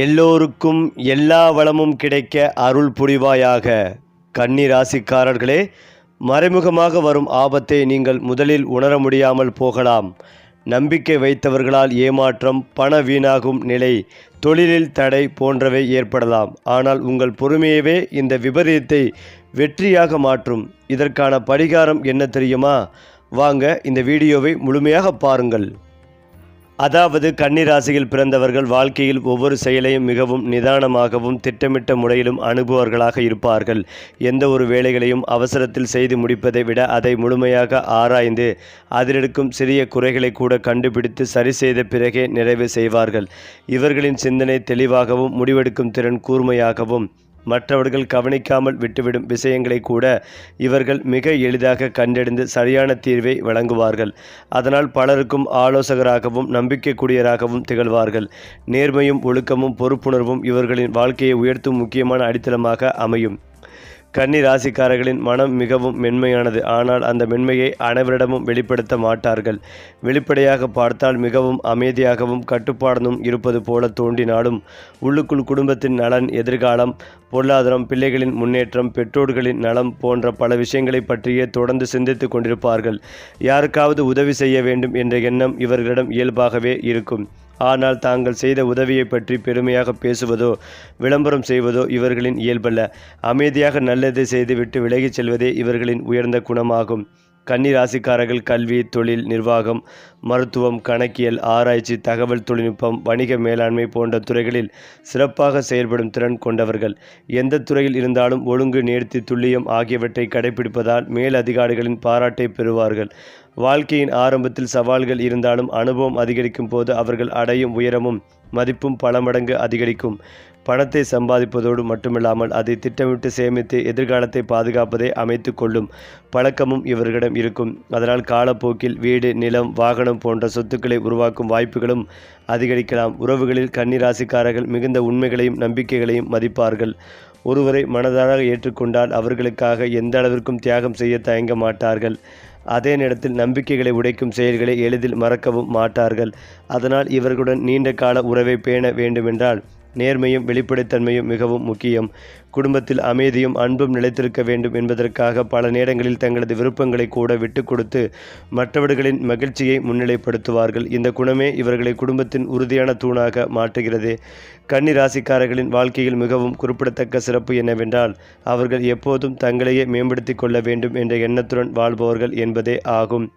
எல்லோருக்கும் எல்லா வளமும் கிடைக்க அருள் புரிவாயாக. கன்னி ராசிக்காரர்களே, மறைமுகமாக வரும் ஆபத்தை நீங்கள் முதலில் உணர முடியாமல் போகலாம். நம்பிக்கை வைத்தவர்களால் ஏமாற்றம், பண வீணாகும் நிலை, தொழிலில் தடை போன்றவை ஏற்படலாம். ஆனால் உங்கள் பொறுமையவே இந்த விபரீதத்தை வெற்றியாக மாற்றும். இதற்கான பரிகாரம் என்ன தெரியுமா? வாங்க இந்த வீடியோவை முழுமையாக பாருங்கள். அதாவது கன்னி ராசியில் பிறந்தவர்கள் வாழ்க்கையில் ஒவ்வொரு செயலையும் மிகவும் நிதானமாகவும் திட்டமிட்ட முறையிலும் அணுகுவர்களாக இருப்பார்கள். எந்த ஒரு வேலைகளையும் அவசரத்தில் செய்து முடிப்பதை விட அதை முழுமையாக ஆராய்ந்து அதில் இருக்கும் சிறிய குறைகளை கூட கண்டுபிடித்து சரி செய்த பிறகே நிறைவு செய்வார்கள். இவர்களின் சிந்தனை தெளிவாகவும் முடிவெடுக்கும் திறன் கூர்மையாகவும் மற்றவர்கள் கவனிக்காமல் விட்டுவிடும் விஷயங்களை கூட இவர்கள் மிக எளிதாக கண்டறிந்து சரியான தீர்வை வழங்குவார்கள். அதனால் பலருக்கும் ஆலோசகராகவும் நம்பிக்கைக்குரியராகவும் திகழ்வார்கள். நேர்மையும் ஒழுக்கமும் பொறுப்புணர்வும் இவர்களின் வாழ்க்கையை உயர்த்தும் முக்கியமான அடித்தளமாக அமையும். கன்னி ராசிக்காரர்களின் மனம் மிகவும் மென்மையானது. ஆனால் அந்த மென்மையை அனைவரிடமும் வெளிப்படுத்த மாட்டார்கள். வெளிப்படையாக பார்த்தால் மிகவும் அமைதியாகவும் கட்டுப்பாடனும் இருப்பது போல தோன்றினாலும் உள்ளுக்குள் குடும்பத்தின் நலன், எதிர்காலம், பொருளாதாரம், பிள்ளைகளின் முன்னேற்றம், பெற்றோர்களின் நலம் போன்ற பல விஷயங்களை பற்றியே தொடர்ந்து சிந்தித்து கொண்டிருப்பார்கள். யாருக்காவது உதவி செய்ய வேண்டும் என்ற எண்ணம் இவர்களிடம் இயல்பாகவே இருக்கும். ஆனால் தாங்கள் செய்த உதவியை பற்றி பெருமையாக பேசுவதோ விளம்பரம் செய்வதோ இவர்களின் இயல்பல்ல. அமைதியாக நல்லதை செய்துவிட்டு விலகிச் செல்வதே இவர்களின் உயர்ந்த குணமாகும். கன்னி ராசிக்காரர்கள் கல்வி, தொழில், நிர்வாகம், மருத்துவம், கணக்கியல், ஆராய்ச்சி, தகவல் தொழில்நுட்பம், வணிக மேலாண்மை போன்ற துறைகளில் சிறப்பாக செயல்படும் திறன் கொண்டவர்கள். எந்த துறையில் இருந்தாலும் ஒழுங்கு, நேர்த்தி, துல்லியம் ஆகியவற்றை கடைபிடிப்பதால் மேல் அதிகாரிகளின் பாராட்டை பெறுவார்கள். வாழ்க்கையின் ஆரம்பத்தில் சவால்கள் இருந்தாலும் அனுபவம் அதிகரிக்கும் போது அவர்கள் அடையும் உயரமும் மதிப்பும் பல மடங்கு அதிகரிக்கும். பணத்தை சம்பாதிப்பதோடு மட்டுமில்லாமல் அதை திட்டமிட்டு சேமித்து எதிர்காலத்தை பாதுகாப்பதை அமைத்து கொள்ளும் பழக்கமும் இவர்களிடம் இருக்கும். அதனால் காலப்போக்கில் வீடு, நிலம், வாகனம் போன்ற சொத்துக்களை உருவாக்கும் வாய்ப்புகளும் அதிகரிக்கலாம். உறவுகளில் கன்னி ராசிக்காரர்கள் மிகுந்த உண்மைகளையும் நம்பிக்கைகளையும் மதிப்பார்கள். ஒருவரை மனதார ஏற்றுக்கொண்டால் அவர்களுக்காக எந்த அளவிற்கும் தியாகம் செய்ய தயங்க மாட்டார்கள். அதே நேரத்தில் நம்பிக்கைகளை உடைக்கும் செயல்களை எளிதில் மறக்கவும் மாட்டார்கள். அதனால் இவர்களுடன் நீண்ட கால உறவை பேண வேண்டுமென்றால் நேர்மையும் வெளிப்படைத்தன்மையும் மிகவும் முக்கியம். குடும்பத்தில் அமைதியும் அன்பும் நிலைத்திருக்க வேண்டும் என்பதற்காக பல நேரங்களில் தங்களது விருப்பங்களை கூட விட்டு கொடுத்து மற்றவர்களின் மகிழ்ச்சியை முன்னிலைப்படுத்துவார்கள். இந்த குணமே இவர்களை குடும்பத்தின் உறுதியான தூணாக மாற்றுகிறது. கன்னி ராசிக்காரர்களின் வாழ்க்கையில் மிகவும் குறிப்பிடத்தக்க சிறப்பு என்னவென்றால் அவர்கள் எப்போதும் தங்களையே மேம்படுத்தி கொள்ள வேண்டும் என்ற எண்ணத்துடன் வாழ்பவர்கள் என்பதே ஆகும்.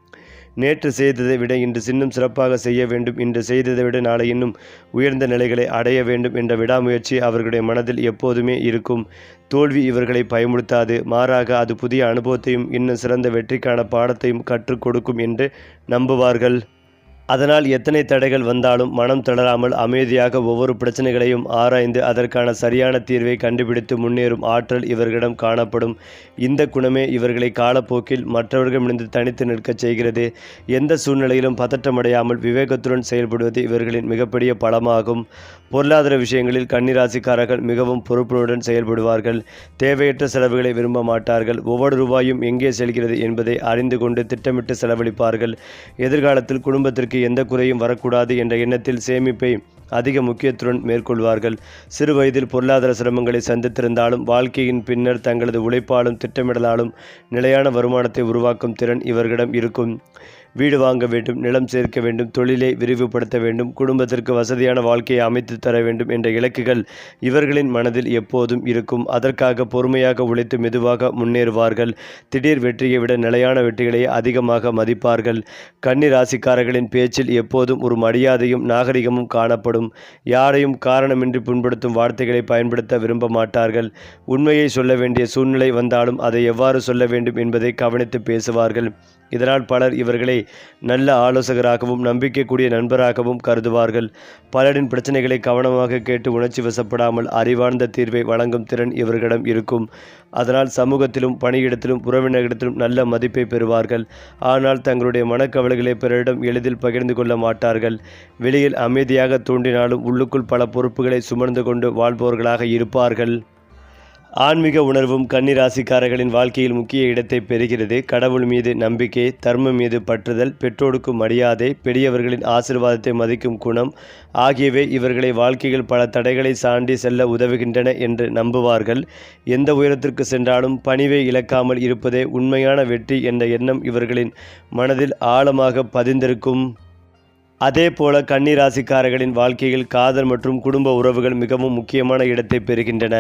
நேற்று செய்ததை விட இன்று இன்னும் சிறப்பாக செய்ய வேண்டும், இன்று செய்ததை விட நாளை இன்னும் உயர்ந்த நிலைகளை அடைய வேண்டும் என்ற விடாமுயற்சி அவர்களுடைய மனதில் எப்போதுமே இருக்கும். தோல்வி இவர்களை பயமுறுத்தாது. மாறாக அது புதிய அனுபவத்தையும் இன்னும் சிறந்த வெற்றிக்கான பாடத்தையும் கற்றுக் கொடுக்கும் என்று நம்புவார்கள். அதனால் எத்தனை தடைகள் வந்தாலும் மனம் தளராமல் அமைதியாக ஒவ்வொரு பிரச்சனைகளையும் ஆராய்ந்து அதற்கான சரியான தீர்வை கண்டுபிடித்து முன்னேறும் ஆற்றல் இவர்களிடம் காணப்படும். இந்த குணமே இவர்களை காலப்போக்கில் மற்றவர்களிடமிருந்து தனித்து நிற்கச் செய்கிறது. எந்த சூழ்நிலையிலும் பதற்றமடையாமல் விவேகத்துடன் செயல்படுவது இவர்களின் மிகப்பெரிய பலமாகும். பொருளாதார விஷயங்களில் கன்னிராசிக்காரர்கள் மிகவும் பொறுப்புடன் செயல்படுவார்கள். தேவையற்ற செலவுகளை விரும்ப மாட்டார்கள். ஒவ்வொரு ரூபாயும் எங்கே செல்கிறது என்பதை அறிந்து கொண்டு திட்டமிட்டு செலவழிப்பார்கள். எதிர்காலத்தில் குடும்பத்திற்கு எந்த குறையும் வரக்கூடாது என்ற எண்ணத்தில் சேமிப்பை அதிக முக்கியத்துடன் மேற்கொள்வார்கள். சிறு வயதில் பொருளாதார சிரமங்களை சந்தித்திருந்தாலும் வாழ்க்கையின் பின்னர் தங்களது உழைப்பாலும் திட்டமிடலாலும் நிலையான வருமானத்தை உருவாக்கும் திறன் இவர்களிடம் இருக்கும். வீடு வாங்க வேண்டும், நிலம் சேர்க்க வேண்டும், தொழிலை விரிவுபடுத்த வேண்டும், குடும்பத்திற்கு வசதியான வாழ்க்கையை அமைத்து தர வேண்டும் என்ற இலக்குகள் இவர்களின் மனதில் எப்போதும் இருக்கும். அதற்காக பொறுமையாக உழைத்து மெதுவாக முன்னேறுவார்கள். திடீர் வெற்றியை விட நிலையான வெற்றிகளை அதிகமாக மதிப்பார்கள். கன்னி ராசிக்காரர்களின் பேச்சில் எப்போதும் ஒரு மரியாதையும் நாகரிகமும் காணப்படும். யாரையும் காரணமின்றி புண்படுத்தும் வார்த்தைகளை பயன்படுத்த விரும்ப மாட்டார்கள். உண்மையை சொல்ல வேண்டிய சூழ்நிலை வந்தாலும் அதை எவ்வாறு சொல்ல வேண்டும் என்பதை கவனித்து பேசுவார்கள். இதனால் பலர் இவர்களை நல்ல ஆலோசகராகவும் நம்பிக்கைக்குரிய நண்பராகவும் கருதுவார்கள். பலரின் பிரச்சனைகளை கவனமாக கேட்டு உணர்ச்சி வசப்படாமல் அறிவார்ந்த தீர்வை வழங்கும் திறன் இவர்களிடம் இருக்கும். அதனால் சமூகத்திலும் பணியிடத்திலும் உறவினரிடத்திலும் நல்ல மதிப்பை பெறுவார்கள். ஆனால் தங்களுடைய மனக்கவலைகளை பிறரிடம் எளிதில் பகிர்ந்து கொள்ள மாட்டார்கள். வெளியில் அமைதியாக தோன்றினாலும் உள்ளுக்குள் பல பொறுப்புகளை சுமந்து கொண்டு வாழ்பவர்களாக இருப்பார்கள். ஆன்மீக உணர்வும் கன்னிராசிக்காரர்களின் வாழ்க்கையில் முக்கிய இடத்தை பெறுகிறது. கடவுள் மீது நம்பிக்கை, தர்மம் மீது பற்றுதல், பெற்றோருக்கு மரியாதை, பெரியவர்களின் ஆசீர்வாதத்தை மதிக்கும் குணம் ஆகியவை இவர்களை வாழ்க்கையில் பல தடைகளை தாண்டி செல்ல உதவுகின்றன என்று நம்புவார்கள். எந்த உயரத்திற்கு சென்றாலும் பணிவை இழக்காமல் இருப்பதே உண்மையான வெற்றி என்ற எண்ணம் இவர்களின் மனதில் ஆழமாக பதிந்திருக்கும். அதேபோல கன்னிராசிக்காரர்களின் வாழ்க்கையில் காதல் மற்றும் குடும்ப உறவுகள் மிகவும் முக்கியமான இடத்தை பெறுகின்றன.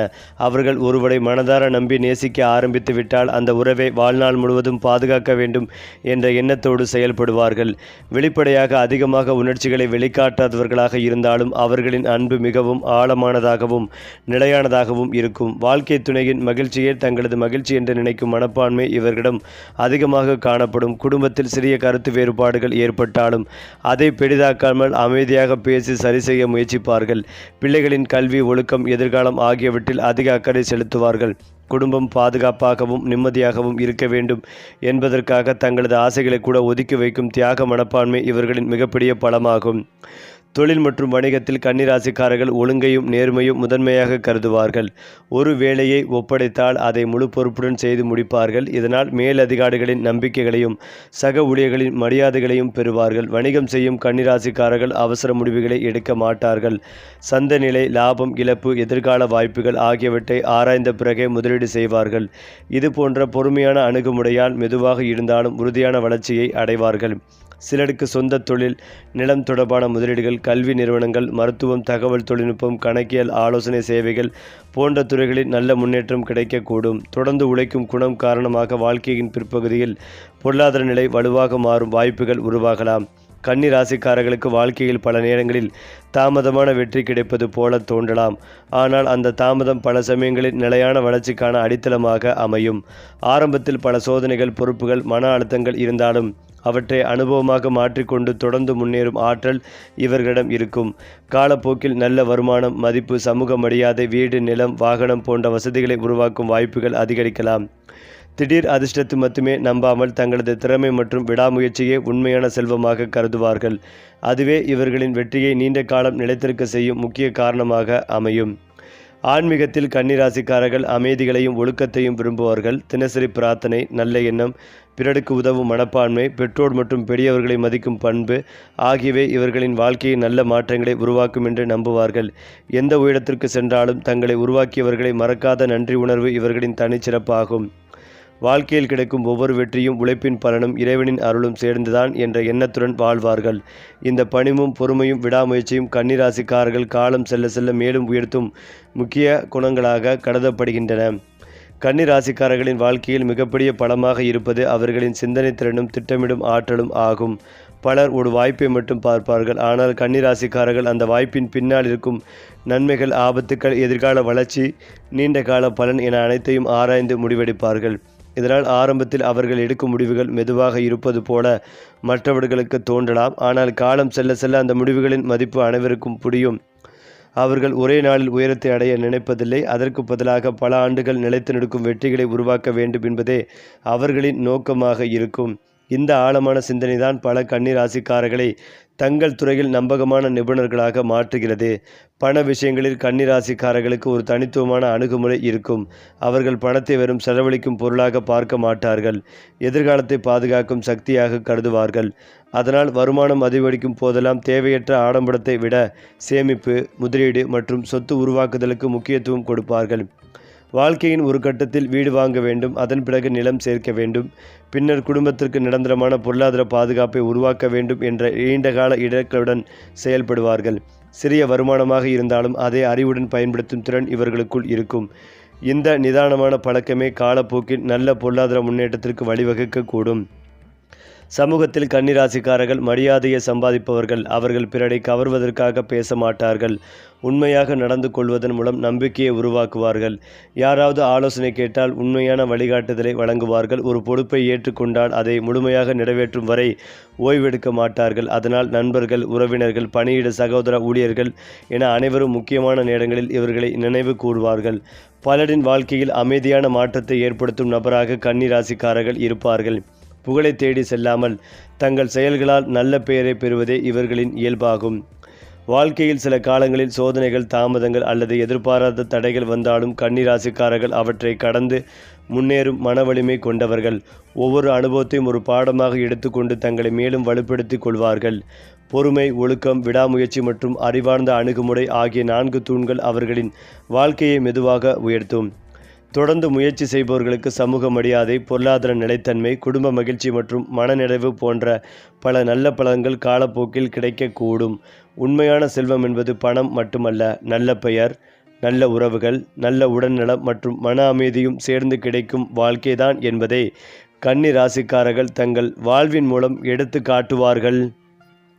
அவர்கள் ஒருவரை மனதார நம்பி நேசிக்க ஆரம்பித்து விட்டால் அந்த உறவை வாழ்நாள் முழுவதும் பாதுகாக்க வேண்டும் என்ற எண்ணத்தோடு செயல்படுவார்கள். வெளிப்படையாக அதிகமாக உணர்ச்சிகளை வெளிக்காட்டாதவர்களாக இருந்தாலும் அவர்களின் அன்பு மிகவும் ஆழமானதாகவும் நிலையானதாகவும் இருக்கும். வாழ்க்கை துணையின் மகிழ்ச்சியை தங்களது மகிழ்ச்சி என்று நினைக்கும் மனப்பான்மை இவர்களிடம் அதிகமாக காணப்படும். குடும்பத்தில் சிறிய கருத்து வேறுபாடுகள் ஏற்பட்டாலும் அதை பெரிதாக்காமல் அமைதியாக பேசி சரி செய்ய முயற்சிப்பார்கள். பிள்ளைகளின் கல்வி, ஒழுக்கம், எதிர்காலம் ஆகியவற்றில் அதிக அக்கறை செலுத்துவார்கள். குடும்பம் பாதுகாப்பாகவும் நிம்மதியாகவும் இருக்க வேண்டும் என்பதற்காக தங்களது ஆசைகளை கூட ஒதுக்கி வைக்கும் தியாக மனப்பான்மை இவர்களின் மிகப்பெரிய பலமாகும். தொழில் மற்றும் வணிகத்தில் கன்னிராசிக்காரர்கள் ஒழுங்கையும் நேர்மையும் முதன்மையாக கருதுவார்கள். ஒரு வேலையை ஒப்படைத்தால் அதை முழு பொறுப்புடன் செய்து முடிப்பார்கள். இதனால் மேலதிகாரிகளின் நம்பிக்கைகளையும் சக ஊழியர்களின் மரியாதைகளையும் பெறுவார்கள். வணிகம் செய்யும் கன்னிராசிக்காரர்கள் அவசர முடிவுகளை எடுக்க மாட்டார்கள். சந்தை நிலை, லாபம், இழப்பு, எதிர்கால வாய்ப்புகள் ஆகியவற்றை ஆராய்ந்த பிறகே முதலீடு செய்வார்கள். இது போன்ற பொறுமையான அணுகுமுறையால் மெதுவாக இருந்தாலும் உறுதியான வளர்ச்சியை அடைவார்கள். சிலருக்கு சொந்த தொழில், நிலம் தொடர்பான முதலீடுகள், கல்வி நிறுவனங்கள், மருத்துவம், தகவல் தொழில்நுட்பம், கணக்கியல், ஆலோசனை சேவைகள் போன்ற துறைகளில் நல்ல முன்னேற்றம் கிடைக்கக்கூடும். தொடர்ந்து உழைக்கும் குணம் காரணமாக வாழ்க்கையின் பிற்பகுதியில் பொருளாதார நிலை வலுவாக மாறும் வாய்ப்புகள் உருவாகலாம். கன்னி ராசிக்காரர்களுக்கு வாழ்க்கையில் பல நேரங்களில் தாமதமான வெற்றி கிடைப்பது போல தோன்றலாம். ஆனால் அந்த தாமதம் பல சமயங்களில் நிலையான வளர்ச்சிக்கான அடித்தளமாக அமையும். ஆரம்பத்தில் பல சோதனைகள், பொறுப்புகள், மன அழுத்தங்கள் இருந்தாலும் அவற்றை அனுபவமாக மாற்றிக்கொண்டு தொடர்ந்து முன்னேறும் ஆற்றல் இவர்களிடம் இருக்கும். காலப்போக்கில் நல்ல வருமானம், மதிப்பு, சமூக மரியாதை, வீடு, நிலம், வாகனம் போன்ற வசதிகளை உருவாக்கும் வாய்ப்புகள் அதிகரிக்கலாம். திடீர் அதிர்ஷ்டத்தை மட்டுமே நம்பாமல் தங்களது திறமை மற்றும் விடாமுயற்சியை உண்மையான செல்வமாக கருதுவார்கள். அதுவே இவர்களின் வெற்றியை நீண்ட காலம் நிலைத்திருக்க செய்யும் முக்கிய காரணமாக அமையும். ஆன்மீகத்தில் கன்னிராசிக்காரர்கள் அமைதிகளையும் ஒழுக்கத்தையும் விரும்புவார்கள். தினசரி பிரார்த்தனை, நல்ல எண்ணம், பிறருக்கு உதவும் மனப்பான்மை, பெற்றோர் மற்றும் பெரியவர்களை மதிக்கும் பண்பு ஆகியவை இவர்களின் வாழ்க்கையில் நல்ல மாற்றங்களை உருவாக்கும் என்று நம்புவார்கள். எந்த உயரத்திற்கு சென்றாலும் தங்களை உருவாக்கியவர்களை மறக்காத நன்றி உணர்வு இவர்களின் தனிச்சிறப்பாகும். வாழ்க்கையில் கிடைக்கும் ஒவ்வொரு வெற்றியும் உழைப்பின் பலனும் இறைவனின் அருளும் சேர்ந்துதான் என்ற எண்ணத்துடன் வாழ்வார்கள். இந்த பணிவும் பொறுமையும் விடாமுயற்சியும் கன்னிராசிக்காரர்கள் காலம் செல்ல செல்ல மேலும் உயர்த்தும் முக்கிய குணங்களாக கருதப்படுகின்றன. கன்னிராசிக்காரர்களின் வாழ்க்கையில் மிகப்பெரிய பலமாக இருப்பது அவர்களின் சிந்தனை திறனும் திட்டமிடும் ஆற்றலும் ஆகும். பலர் ஒரு வாய்ப்பை மட்டும் பார்ப்பார்கள். ஆனால் கன்னிராசிக்காரர்கள் அந்த வாய்ப்பின் பின்னால் இருக்கும் நன்மைகள், ஆபத்துக்கள், எதிர்கால வளர்ச்சி, நீண்டகால பலன் என அனைத்தையும் ஆராய்ந்து முடிவெடுப்பார்கள். இதனால் ஆரம்பத்தில் அவர்கள் எடுக்கும் முடிவுகள் மெதுவாக இருப்பது போல மற்றவர்களுக்கு தோன்றலாம். ஆனால் காலம் செல்ல செல்ல அந்த முடிவுகளின் மதிப்பு அனைவருக்கும் புரியும். அவர்கள் ஒரே நாளில் உயரத்தை அடைய நினைப்பதில்லை. அதற்கு பதிலாக பல ஆண்டுகள் நிலைத்து நிற்கும் வெற்றிகளை உருவாக்க வேண்டும் என்பதே அவர்களின் நோக்கமாக இருக்கும். இந்த ஆழமான சிந்தனைதான் பல கன்னிராசிக்காரர்களை தங்கள் துறையில் நம்பகமான நிபுணர்களாக மாற்றுகிறது. பண விஷயங்களில் கன்னிராசிக்காரர்களுக்கு ஒரு தனித்துவமான அணுகுமுறை இருக்கும். அவர்கள் பணத்தை வெறும் செலவழிக்கும் பொருளாக பார்க்க மாட்டார்கள். எதிர்காலத்தை பாதுகாக்கும் சக்தியாக கருதுவார்கள். அதனால் வருமானம் அதிகரிக்கும் போதெல்லாம் தேவையற்ற ஆடம்பரத்தை விட சேமிப்பு, முதலீடு மற்றும் சொத்து உருவாக்குதலுக்கு முக்கியத்துவம் கொடுப்பார்கள். வாழ்க்கையின் ஒரு கட்டத்தில் வீடு வாங்க வேண்டும், அதன் பிறகு நிலம் சேர்க்க வேண்டும், பின்னர் குடும்பத்திற்கு நிரந்தரமான பொருளாதார பாதுகாப்பை உருவாக்க வேண்டும் என்ற நீண்டகால இலக்குடன் செயல்படுவார்கள். சிறிய வருமானமாக இருந்தாலும் அதை அறிவுடன் பயன்படுத்தும் திறன் இவர்களுக்குள் இருக்கும். இந்த நிதானமான பழக்கமே காலப்போக்கில் நல்ல பொருளாதார முன்னேற்றத்திற்கு வழிவகுக்கக்கூடும். சமூகத்தில் கன்னிராசிக்காரர்கள் மரியாதையை சம்பாதிப்பவர்கள். அவர்கள் பிறரை கவர்வதற்காக பேச மாட்டார்கள். உண்மையாக நடந்து கொள்வதன் மூலம் நம்பிக்கையை உருவாக்குவார்கள். யாராவது ஆலோசனை கேட்டால் உண்மையான வழிகாட்டுதலை வழங்குவார்கள். ஒரு பொறுப்பை ஏற்றுக்கொண்டால் அதை முழுமையாக நிறைவேற்றும் வரை ஓய்வெடுக்க மாட்டார்கள். அதனால் நண்பர்கள், உறவினர்கள், பணியிட சகோதர ஊழியர்கள் என அனைவரும் முக்கியமான நேரங்களில் இவர்களை நினைவு கூறுவார்கள். பலரின் வாழ்க்கையில் அமைதியான மாற்றத்தை ஏற்படுத்தும் நபராக கன்னிராசிக்காரர்கள் இருப்பார்கள். புகழை தேடி செல்லாமல் தங்கள் செயல்களால் நல்ல பெயரை பெறுவதே இவர்களின் இயல்பாகும். வாழ்க்கையில் சில காலங்களில் சோதனைகள், தாமதங்கள் அல்லது எதிர்பாராத தடைகள் வந்தாலும் கன்னிராசிக்காரர்கள் அவற்றை கடந்து முன்னேறும் மனவலிமை கொண்டவர்கள். ஒவ்வொரு அனுபவத்தையும் ஒரு பாடமாக எடுத்துக்கொண்டு தங்களை மேலும் வலுப்படுத்திக் கொள்வார்கள். பொறுமை, ஒழுக்கம், விடாமுயற்சி மற்றும் அறிவார்ந்த அணுகுமுறை ஆகிய 4 தூண்கள் அவர்களின் வாழ்க்கையை மெதுவாக உயர்த்தும். தொடர்ந்து முயற்சி செய்பவர்களுக்கு சமூக மரியாதை, பொருளாதார நிலைத்தன்மை, குடும்ப மகிழ்ச்சி மற்றும் மனநிறைவு போன்ற பல நல்ல பலன்கள் காலப்போக்கில் கிடைக்கக்கூடும். உண்மையான செல்வம் என்பது பணம் மட்டுமல்ல, நல்ல பெயர், நல்ல உறவுகள், நல்ல உடல்நலம் மற்றும் மன அமைதியும் சேர்ந்து கிடைக்கும் வாழ்க்கைதான் என்பதை கன்னி ராசிக்காரர்கள் தங்கள் வாழ்வின் மூலம் எடுத்து காட்டுவார்கள்.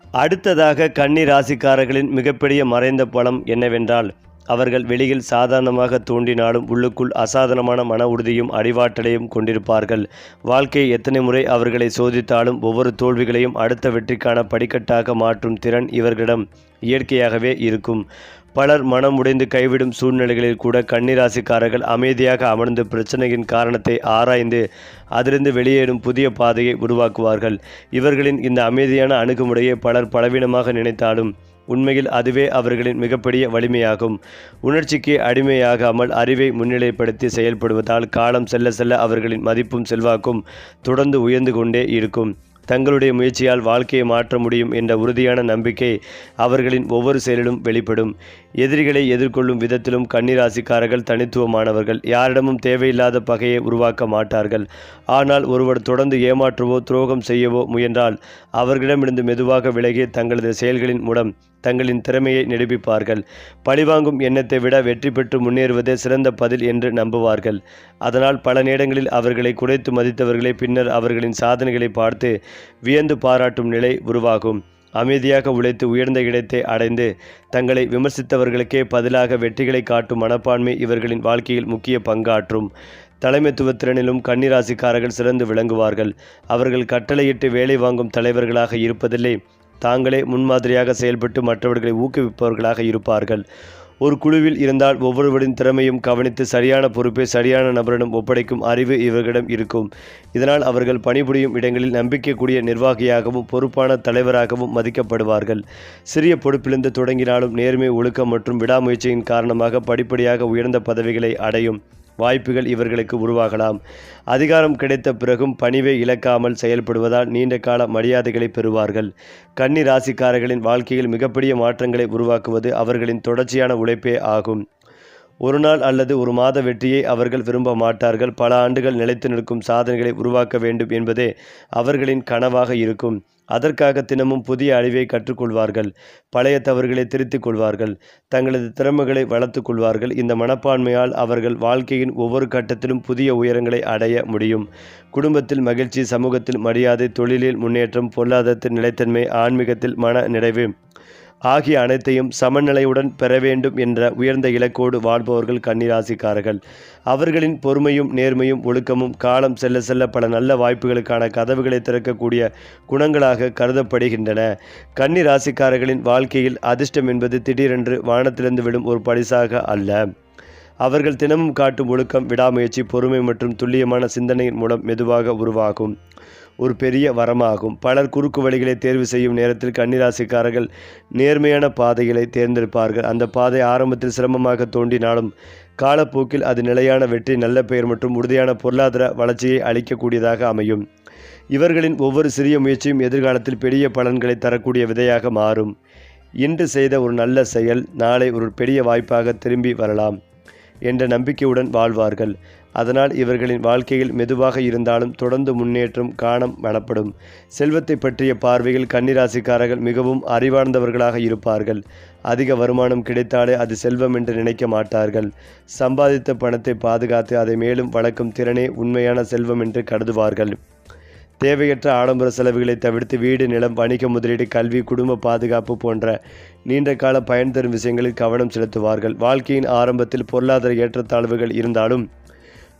அடுத்ததாக கன்னி ராசிக்காரர்களின் மிகப்பெரிய மறைந்த பலம் என்னவென்றால், அவர்கள் வெளியில் சாதாரணமாக தோன்றினாலும் உள்ளுக்குள் அசாதாரணமான மன உறுதியும் அறிவாற்றலையும் கொண்டிருப்பார்கள். வாழ்க்கை எத்தனை முறை அவர்களை சோதித்தாலும் ஒவ்வொரு தோல்விகளையும் அடுத்த வெற்றிக்கான படிக்கட்டாக மாற்றும் திறன் இவர்களிடம் இயற்கையாகவே இருக்கும். பலர் மனம் உடைந்து கைவிடும் சூழ்நிலைகளில் கூட கன்னிராசிக்காரர்கள் அமைதியாக அமர்ந்து பிரச்சனையின் காரணத்தை ஆராய்ந்து அதிலிருந்து வெளியேறும் புதிய பாதையை உருவாக்குவார்கள். இவர்களின் இந்த அமைதியான அணுகுமுறையை பலர் பலவீனமாக நினைத்தாலும் உண்மையில் அதுவே அவர்களின் மிகப்பெரிய வலிமையாகும். உணர்ச்சிக்கு அடிமையாகாமல் அறிவை முன்னிலைப்படுத்தி செயல்படுவதால் காலம் செல்ல செல்ல அவர்களின் மதிப்பும் செல்வாக்கும் தொடர்ந்து உயர்ந்து கொண்டே இருக்கும். தங்களுடைய முயற்சியால் வாழ்க்கையை மாற்ற முடியும் என்ற உறுதியான நம்பிக்கை அவர்களின் ஒவ்வொரு செயலிலும் வெளிப்படும். எதிரிகளை எதிர்கொள்ளும் விதத்திலும் கன்னிராசிக்காரர்கள் தனித்துவமானவர்கள். யாரிடமும் தேவையில்லாத பகையை உருவாக்க மாட்டார்கள். ஆனால் ஒருவர் தொடர்ந்து ஏமாற்றவோ துரோகம் செய்யவோ முயன்றால் அவர்களிடமிருந்து மெதுவாக விலகி தங்களது செயல்களின் மூலம் தங்களின் திறமையை நிரூபிப்பார்கள். பழிவாங்கும் எண்ணத்தை விட வெற்றி பெற்று முன்னேறுவதே சிறந்த பதில் என்று நம்புவார்கள். அதனால் பல நேரங்களில் அவர்களை குறைத்து மதித்தவர்களை பின்னர் அவர்களின் சாதனைகளை பார்த்து வியந்து பாராட்டும் நிலை உருவாகும். அமைதியாக உழைத்து உயர்ந்த இடத்தை அடைந்து தங்களை விமர்சித்தவர்களுக்கே பதிலாக வெற்றிகளை காட்டும் மனப்பான்மை இவர்களின் வாழ்க்கையில் முக்கிய பங்காற்றும். தலைமைத்துவ திறனிலும் கன்னிராசிக்காரர்கள் சிறந்து விளங்குவார்கள். அவர்கள் கட்டளையிட்டு வேலை வாங்கும் தலைவர்களாக இருப்பதில்லை, தாங்களே முன்மாதிரியாக செயல்பட்டு மற்றவர்களை ஊக்குவிப்பவர்களாக இருப்பார்கள். ஒரு குழுவில் இருந்தால் ஒவ்வொருவரின் திறமையும் கவனித்து சரியான பொறுப்பை சரியான நபரிடம் ஒப்படைக்கும் அறிவு இவர்களிடம் இருக்கும். இதனால் அவர்கள் பணிபுரியும் இடங்களில் நம்பிக்கைக்குரிய நிர்வாகியாகவும் பொறுப்பான தலைவராகவும் மதிக்கப்படுவார்கள். சிறிய பொறுப்பிலிருந்து தொடங்கினாலும் நேர்மை, ஒழுக்கம் மற்றும் விடாமுயற்சியின் காரணமாக படிப்படியாக உயர்ந்த பதவிகளை அடையும் வாய்ப்புகள் இவர்களுக்கு உருவாகலாம். அதிகாரம் கிடைத்த பிறகும் பணிவை இழக்காமல் செயல்படுவதால் நீண்ட கால மரியாதைகளை பெறுவார்கள். கன்னி ராசிக்காரர்களின் வாழ்க்கையில் மிகப்பெரிய மாற்றங்களை உருவாக்குவது அவர்களின் தொடர்ச்சியான உழைப்பே ஆகும். ஒரு நாள் அல்லது ஒரு மாத வெற்றியை அவர்கள் விரும்ப மாட்டார்கள். பல ஆண்டுகள் நிலைத்து நிற்கும் சாதனைகளை உருவாக்க வேண்டும் என்பதே அவர்களின் கனவாக இருக்கும். அதற்காக தினமும் புதிய அறிவை கற்றுக்கொள்வார்கள். பழைய தவறுகளை திருத்திக் கொள்வார்கள். தங்களது திறமைகளை வளர்த்து கொள்வார்கள். இந்த மனப்பான்மையால் அவர்கள் வாழ்க்கையின் ஒவ்வொரு கட்டத்திலும் புதிய உயரங்களை அடைய முடியும். குடும்பத்தில் மகிழ்ச்சி, சமூகத்தில் மரியாதை, தொழிலில் முன்னேற்றம், பொருளாதாரத்தில் நிலைத்தன்மை, ஆன்மீகத்தில் மன நிறைவு ஆகிய அனைத்தையும் சமநிலையுடன் பெற வேண்டும் என்ற உயர்ந்த இலக்கோடு வாழ்பவர்கள் கன்னிராசிக்காரர்கள். அவர்களின் பொறுமையும் நேர்மையும் ஒழுக்கமும் காலம் செல்ல செல்ல பல நல்ல வாய்ப்புகளுக்கான கதவுகளை திறக்கக்கூடிய குணங்களாக கருதப்படுகின்றன. கன்னிராசிக்காரர்களின் வாழ்க்கையில் அதிர்ஷ்டம் என்பது திடீரென்று வானத்திலிருந்து விடும் ஒரு பரிசாக அல்ல. அவர்கள் தினமும் காட்டும் ஒழுக்கம், விடாமுயற்சி, பொறுமை மற்றும் துல்லியமான சிந்தனையின் மூலம் மெதுவாக உருவாகும் ஒரு பெரிய வரமாகும். பலர் குறுக்கு வழிகளை தேர்வு செய்யும் நேரத்தில் கன்னிராசிக்காரர்கள் நேர்மையான பாதைகளை தேர்ந்தெடுப்பார்கள். அந்த பாதை ஆரம்பத்தில் சிரமமாக தோன்றினாலும் காலப்போக்கில் அது நிலையான வெற்றி, நல்ல பெயர் மற்றும் உறுதியான பொருளாதார வளர்ச்சியை அளிக்கக்கூடியதாக அமையும். இவர்களின் ஒவ்வொரு சிறிய முயற்சியும் எதிர்காலத்தில் பெரிய பலன்களை தரக்கூடிய விதையாக மாறும். இன்று செய்த ஒரு நல்ல செயல் நாளை ஒரு பெரிய வாய்ப்பாக திரும்பி வரலாம் என்ற நம்பிக்கையுடன் வாழ்வார்கள். அதனால் இவர்களின் வாழ்க்கையில் மெதுவாக இருந்தாலும் தொடர்ந்து முன்னேற்றம் காணப்படும். செல்வத்தை பற்றிய பார்வையில் கன்னிராசிக்காரர்கள் மிகவும் அறிவார்ந்தவர்களாக இருப்பார்கள். அதிக வருமானம் கிடைத்தாலே அது செல்வம் என்று நினைக்க மாட்டார்கள். சம்பாதித்த பணத்தை பாதுகாத்து அதை மேலும் வளர்க்கும் திறனே உண்மையான செல்வம் என்று கருதுவார்கள். தேவையற்ற ஆடம்பர செலவுகளை தவிர்த்து வீடு, நிலம், வணிக முதலீடு, கல்வி, குடும்ப பாதுகாப்பு போன்ற நீண்ட கால பயன் தரும் விஷயங்களில் கவனம் செலுத்துவார்கள். வாழ்க்கையின் ஆரம்பத்தில் பொருளாதார ஏற்றத்தாழ்வுகள் இருந்தாலும்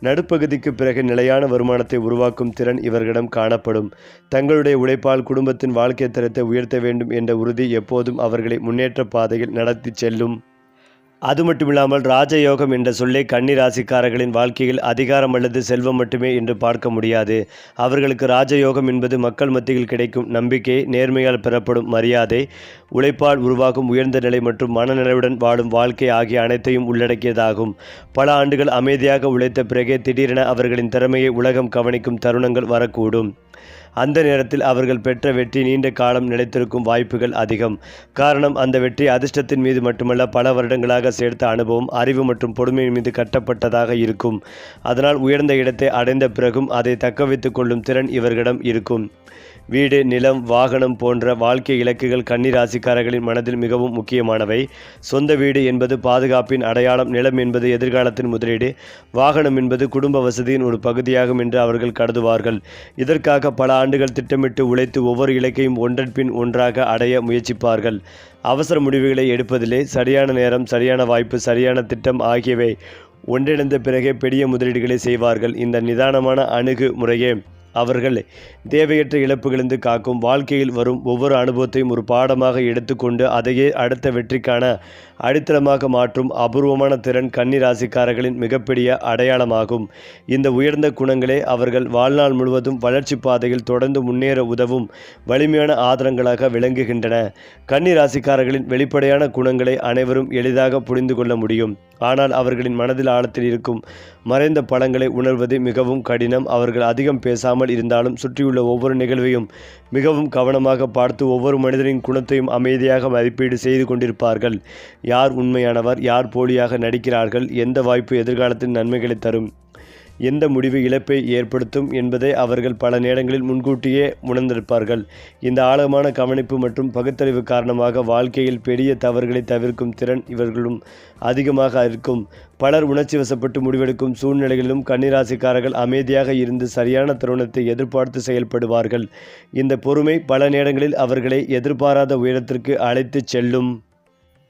நடுப்பகுதிக்கு பிறகு நிலையான வருமானத்தை உருவாக்கும் திறன் இவர்களிடம் காணப்படும். தங்களுடைய உழைப்பால் குடும்பத்தின் வாழ்க்கை தரத்தை உயர்த்த வேண்டும் என்ற உறுதி எப்போதும் அவர்களை முன்னேற்ற பாதையில் நடத்தி செல்லும். அது மட்டுமில்லாமல் ராஜயோகம் என்ற சொல்லை கன்னி ராசிக்காரர்களின் வாழ்க்கையில் அதிகாரம் அல்லது செல்வம் மட்டுமே என்று பார்க்க முடியாது. அவர்களுக்கு ராஜயோகம் என்பது மக்கள் மத்தியில் கிடைக்கும் நம்பிக்கை, நேர்மையால் பெறப்படும் மரியாதை, உழைப்பால் உருவாகும் உயர்ந்த நிலை மற்றும் மனநிலையுடன் வாழும் வாழ்க்கை ஆகிய அனைத்தையும் உள்ளடக்கியதாகும். பல ஆண்டுகள் அமைதியாக உழைத்த பிறகே திடீரென அவர்களின் திறமையை உலகம் கவனிக்கும் தருணங்கள் வரக்கூடும். அந்த நேரத்தில் அவர்கள் பெற்ற வெற்றி நீண்ட காலம் நிலைத்திருக்கும் வாய்ப்புகள் அதிகம். காரணம், அந்த வெற்றி அதிர்ஷ்டத்தின் மீது மட்டுமல்ல, பல வருடங்களாக சேர்த்த அனுபவம், அறிவு மற்றும் பொறுமையின் மீது கட்டப்பட்டதாக இருக்கும். அதனால் உயர்ந்த இடத்தை அடைந்த பிறகும் அதை தக்கவைத்துக் கொள்ளும் திறன் இவர்களிடம் இருக்கும். வீடு, நிலம், வாகனம் போன்ற வாழ்க்கை இலக்குகள் கன்னி ராசிக்காரர்களின் மனதில் மிகவும் முக்கியமானவை. சொந்த வீடு என்பது பாதுகாப்பின் அடையாளம், நிலம் என்பது எதிர்காலத்தின் முதலீடு, வாகனம் என்பது குடும்ப வசதியின் ஒரு பகுதியாகும் என்று அவர்கள் கருதுவார்கள். இதற்காக பல ஆண்டுகள் திட்டமிட்டு உழைத்து ஒவ்வொரு இலக்கையும் ஒன்றன் பின் ஒன்றாக அடைய முயற்சிப்பார்கள். அவசர முடிவுகளை எடுப்பதிலே சரியான நேரம், சரியான வாய்ப்பு, சரியான திட்டம் ஆகியவை ஒன்றிணைந்த பிறகே பெரிய முதலீடுகளை செய்வார்கள். இந்த நிதானமான அணுகுமுறையே அவர்கள் தேவையற்ற இழப்புகளிலிருந்து காக்கும். வாழ்க்கையில் வரும் ஒவ்வொரு அனுபவத்தையும் ஒரு பாடமாக எடுத்துக்கொண்டு அதையே அடுத்த வெற்றிக்கான அடித்தளமாக மாற்றும் அபூர்வமான திறன் கன்னி ராசிக்காரர்களின் மிகப்பெரிய அடையாளமாகும். இந்த உயர்ந்த குணங்களே அவர்கள் வாழ்நாள் முழுவதும் வளர்ச்சி பாதையில் தொடர்ந்து முன்னேற உதவும் வலிமையான ஆதாரங்களாக விளங்குகின்றன. கன்னி ராசிக்காரர்களின் வெளிப்படையான குணங்களை அனைவரும் எளிதாக புரிந்து கொள்ள முடியும். ஆனால் அவர்களின் மனதில் ஆழத்தில் இருக்கும் மறைந்த பலங்களை உணர்வது மிகவும் கடினம். அவர்கள் அதிகம் பேசாமல் இருந்தாலும் சுற்றியுள்ள ஒவ்வொரு நிகழ்வையும் மிகவும் கவனமாக பார்த்து ஒவ்வொரு மனிதனின் குணத்தையும் அமைதியாக மதிப்பீடு செய்து கொண்டிருப்பார்கள். யார் உண்மையானவர், யார் போலியாக நடிக்கிறார்கள், எந்த வாய்ப்பு எதிர்காலத்தில் நன்மைகளை தரும், எந்த முடிவு இழப்பை ஏற்படுத்தும் என்பதை அவர்கள் பல நேரங்களில் முன்கூட்டியே உணர்ந்திருப்பார்கள். இந்த ஆழமான கவனிப்பு மற்றும் பகுத்தறிவு காரணமாக வாழ்க்கையில் பெரிய தவறுகளை தவிர்க்கும் திறன் இவர்களும் அதிகமாக இருக்கும். பலர் உணர்ச்சி வசப்பட்டு முடிவெடுக்கும் சூழ்நிலைகளிலும் கன்னிராசிக்காரர்கள் அமைதியாக இருந்து சரியான தருணத்தை எதிர்பார்த்து செயல்படுவார்கள். இந்த பொறுமை பல நேரங்களில் அவர்களை எதிர்பாராத உயரத்திற்கு அழைத்துச் செல்லும்.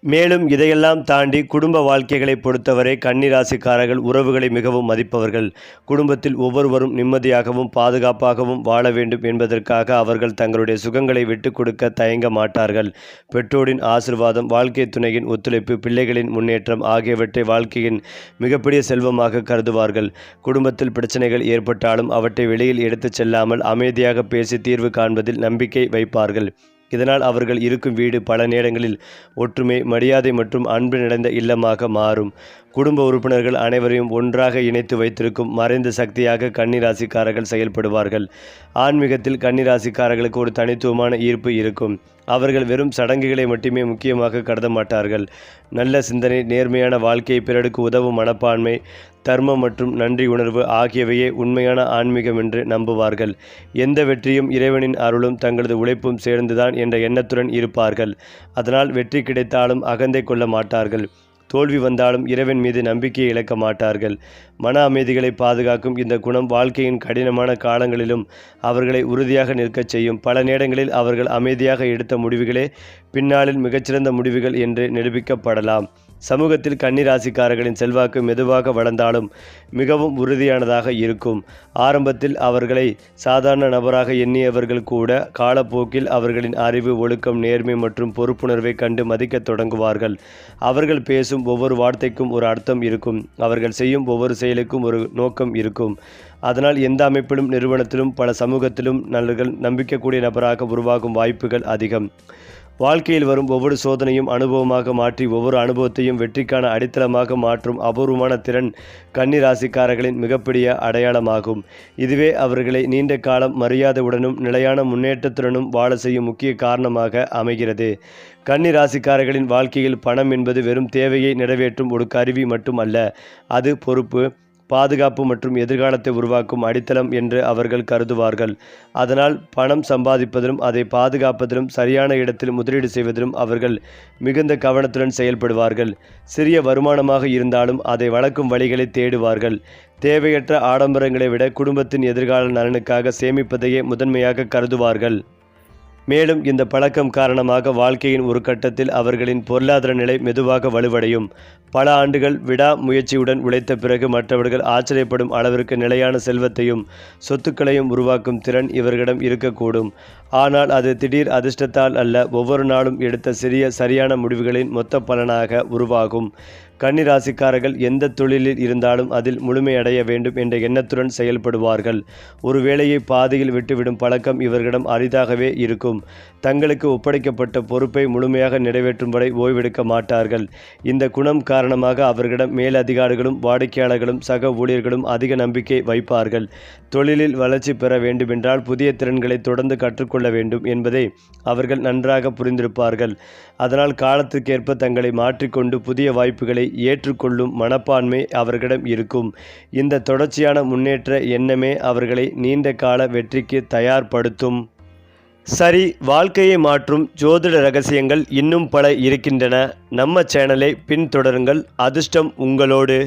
மேலும் இதையெல்லாம் தாண்டி குடும்ப வாழ்க்கைகளை பொறுத்தவரை கன்னி ராசிக்காரர்கள் உறவுகளை மிகவும் மதிப்பவர்கள். குடும்பத்தில் ஒவ்வொருவரும் நிம்மதியாகவும் பாதுகாப்பாகவும் வாழ வேண்டும் என்பதற்காக அவர்கள் தங்களுடைய சுகங்களை விட்டு கொடுக்க தயங்க மாட்டார்கள். பெற்றோரின் ஆசிர்வாதம், வாழ்க்கை துணையின் ஒத்துழைப்பு, பிள்ளைகளின் முன்னேற்றம் ஆகியவற்றை வாழ்க்கையின் மிகப்பெரிய செல்வமாக கருதுவார்கள். குடும்பத்தில் பிரச்சனைகள் ஏற்பட்டாலும் அவற்றை வெளியில் எடுத்துச் செல்லாமல் அமைதியாக பேசி தீர்வு காண்பதில் நம்பிக்கை வைப்பார்கள். இதனால் அவர்கள் இருக்கும் வீடு பல நேரங்களில் ஒற்றுமை, மரியாதை மற்றும் அன்பு நிறைந்த இல்லமாக மாறும். குடும்ப உறுப்பினர்கள் அனைவரையும் ஒன்றாக இணைத்து வைத்திருக்கும் மறைந்த சக்தியாக கன்னி ராசிக்காரர்கள் செயல்படுவார்கள். ஆன்மீகத்தில் கன்னி ராசிக்காரர்களுக்கு ஒரு தனித்துவமான ஈர்ப்பு இருக்கும். அவர்கள் வெறும் சடங்குகளை மட்டுமே முக்கியமாக கருத மாட்டார்கள். நல்ல சிந்தனை, நேர்மையான வாழ்க்கையை பிறருக்கு உதவும் மனப்பான்மை, தர்மம் மற்றும் நன்றி உணர்வு ஆகியவையே உண்மையான ஆன்மீகம் என்று நம்புவார்கள். எந்த வெற்றியும் இறைவனின் அருளும் தங்களது உழைப்பும் சேர்ந்துதான் என்ற எண்ணத்துடன் இருப்பார்கள். அதனால் வெற்றி கிடைத்தாலும் அகந்தை கொள்ள மாட்டார்கள். தோல்வி வந்தாலும் இறைவன் மீது நம்பிக்கையை இழக்க மாட்டார்கள். மன அமைதிகளை பாதுகாக்கும் இந்த குணம் வாழ்க்கையின் கடினமான காலங்களிலும் அவர்களை உறுதியாக நிற்கச் செய்யும். பல நேரங்களில் அவர்கள் அமைதியாக எடுத்த முடிவுகளே பின்னாளில் மிகச்சிறந்த முடிவுகள் என்று நிரூபிக்கப்படலாம். சமூகத்தில் கன்னி ராசிக்காரர்களின் செல்வாக்கு மெதுவாக வளர்ந்தாலும் மிகவும் உறுதியானதாக இருக்கும். ஆரம்பத்தில் அவர்களை சாதாரண நபராக எண்ணியவர்கள் கூட காலப்போக்கில் அவர்களின் அறிவு, ஒழுக்கம், நேர்மை மற்றும் பொறுப்புணர்வை கண்டு மதிக்க தொடங்குவார்கள். அவர்கள் பேசும் ஒவ்வொரு வார்த்தைக்கும் ஒரு அர்த்தம் இருக்கும். அவர்கள் செய்யும் ஒவ்வொரு செயலுக்கும் ஒரு நோக்கம் இருக்கும். அதனால் எந்த அமைப்பிலும், நிறுவனத்திலும், பல சமூகத்திலும் நல்லர்கள் நம்பிக்கக்கூடிய நபராக உருவாகும் வாய்ப்புகள் அதிகம். வாழ்க்கையில் வரும் ஒவ்வொரு சோதனையும் அனுபவமாக மாற்றி ஒவ்வொரு அனுபவத்தையும் வெற்றிக்கான அடித்தளமாக மாற்றும் அபூர்வமான திறன் கன்னி ராசிக்காரர்களின் மிகப்பெரிய அடையாளமாகும். இதுவே அவர்களை நீண்ட காலம் மரியாதையுடனும் நிலையான முன்னேற்றத்துடனும் வாழ செய்யும் முக்கிய காரணமாக அமைகிறது. கன்னி ராசிக்காரர்களின் வாழ்க்கையில் பணம் என்பது வெறும் தேவையை நிறைவேற்றும் ஒரு கருவி மட்டும் அல்ல. அது பொறுப்பு, பாதுகாப்பு மற்றும் எதிர்காலத்தை உருவாக்கும் அடித்தளம் என்று அவர்கள் கருதுவார்கள். அதனால் பணம் சம்பாதிப்பதிலும் அதை பாதுகாப்பதிலும் சரியான இடத்தில் முதலீடு செய்வதிலும் அவர்கள் மிகுந்த கவனத்துடன் செயல்படுவார்கள். சிறிய வருமானமாக இருந்தாலும் அதை வளர்க்கும் வழிகளை தேடுவார்கள். தேவையற்ற ஆடம்பரங்களை விட குடும்பத்தின் எதிர்கால நலனுக்காக சேமிப்பதையே முதன்மையாக கருதுவார்கள். மேலும் இந்த பழக்கம் காரணமாக வாழ்க்கையின் ஒரு கட்டத்தில் அவர்களின் பொருளாதார நிலை மெதுவாக வலுவடையும். பல ஆண்டுகள் விடா முயற்சியுடன் உழைத்த பிறகு மற்றவர்கள் ஆச்சரியப்படும் அளவிற்கு நிலையான செல்வத்தையும் சொத்துக்களையும் உருவாக்கும் திறன் இவர்களிடம் இருக்கக்கூடும். ஆனால் அது திடீர் அதிர்ஷ்டத்தால் அல்ல, ஒவ்வொரு நாளும் எடுத்த சரியான முடிவுகளின் மொத்த பலனாக உருவாகும். கன்னி ராசிக்காரர்கள் எந்த தொழிலில் இருந்தாலும் அதில் முழுமையடைய வேண்டும் என்ற எண்ணத்துடன் செயல்படுவார்கள். ஒரு வேலையை பாதியில் விட்டுவிடும் பழக்கம் இவர்களிடம் அரிதாகவே இருக்கும். தங்களுக்கு ஒப்படைக்கப்பட்ட பொறுப்பை முழுமையாக நிறைவேற்றும் வரை ஓய்வெடுக்க மாட்டார்கள். இந்த குணம் காரணமாக அவர்களிடம் மேலதிகாரிகளும் வாடிக்கையாளர்களும் சக ஊழியர்களும் அதிக நம்பிக்கை வைப்பார்கள். தொழிலில் வளர்ச்சி பெற வேண்டுமென்றால் புதிய திறன்களை தொடர்ந்து கற்றுக்கொள்ள வேண்டும் என்பதை அவர்கள் நன்றாக புரிந்திருப்பார்கள். அதனால் காலத்துக்கேற்ப தங்களை மாற்றிக்கொண்டு புதிய வாய்ப்புகளை ஏற்றுக்கொள்ளும் மனப்பான்மை அவர்களிடம் இருக்கும். இந்த தொடர்ச்சியான முன்னேற்ற எண்ணமே அவர்களை நீண்ட கால வெற்றிக்கு தயார்படுத்தும். சரி, வாழ்க்கையை மாற்றும் ஜோதிட ரகசியங்கள் இன்னும் பல இருக்கின்றன. நம்ம சேனலை பின்தொடருங்கள். அதிர்ஷ்டம் உங்களோடு.